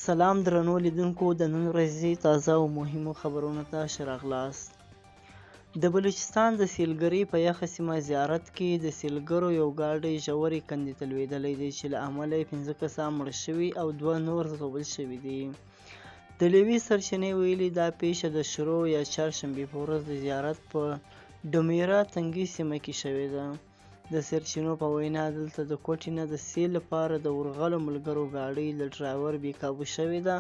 سلام درنو لیدونکو، د نن ورځې تازه او مهمو خبرونو ته ښه راغلاست. د بلوچستان د سیلګرۍ په یخه سیمه زیارت کې د سیلګرو یو ګاډی ژورې کندې ته لوېدلی دی چې له امله یې 5 کسان مړ شوي او 2 نور ژوبل شوي دي. د لیوي سرچینې ویلي دا پیښه د شروع یا چهارشنبې په ورځ د زیارت په ډمیره تنګي سیمه کې شوې ده. د سرچینو په وینا دلته د کوټې نه د سیل لپاره د ورغلو ملګرو ګاډۍ له ډرایور بېکابو شوې ده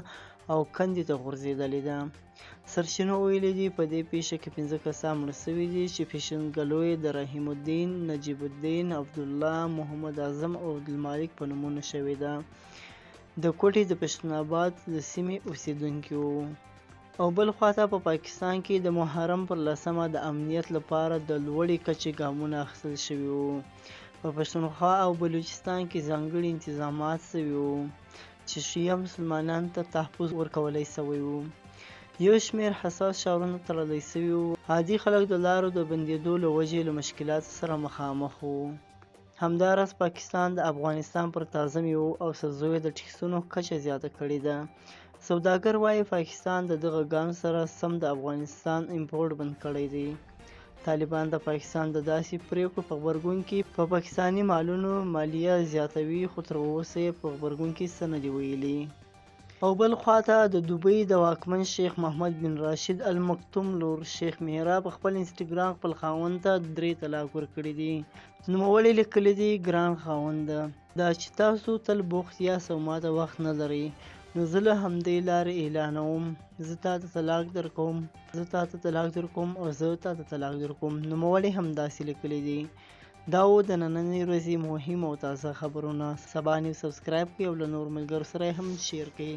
او کندې ته غورځېدلې ده. سرچینو ویلي دي په دې پیښه کې 5 کسان مړه شوي دي چې پیژندګلو یې د رحیم الدین، نجیب الدین، عبدالله، محمد اعظم او عبدالمالک په نومونو شوې ده. د کوټې د پښتون آباد د سیمې اوسېدونکي وو. او بل خواته په پاکستان کې د محرم پر 10مه د امنیت لپاره د لوړې کچې ګامونه اخیستل شوي وو. په پښتونخوا او بلوچستان کې ځانګړي انتظامات شوي وو چې شیعه مسلمانانو ته تحفظ ورکولی شوی وو. یو شمېر حساس ښارونه تړلی شوي وو. عادي خلک د لارو د بندېدو له وجې له مشکلاتو سره مخامخ وو. همداراز پاکستان د افغانستان پر تازه میوو او سبزیو د ټکسونو کچه زیاته کړې ده. سوداګر وایي پاکستان د دغه ګام سره سم د افغانستان امپورټ بند کړی دی. طالبان د پاکستان د داسې پریکړو په غبرګون کې په پاکستاني مالونو مالیه زیاتوي، خو تر اوسه یې په غبرګون کې څه نه دي ویلي. او بل خواته د دوبۍ د واکمن شیخ محمد بن راشد المکتوم لور شیخ مهرا په خپل انسټاګرام خپل خاوند ته 3 طلاق ورکړي دي. نوموړې لیکلي دي: ګران خاونده، دا چې تاسو تل بوخت یاست او ماته وخت نه لرئ، نو زه له همدې لارې اعلانوم زه تاته طلاق درکوم او زه تاته طلاق درکوم. نوموړې همداسې لیکلي دي. دا و د نننۍ ورځې مهم او تازه خبرونه. سبا نیوز سبسکرایب کړئ او له نورو ملګرو سره هم شیر کړئ.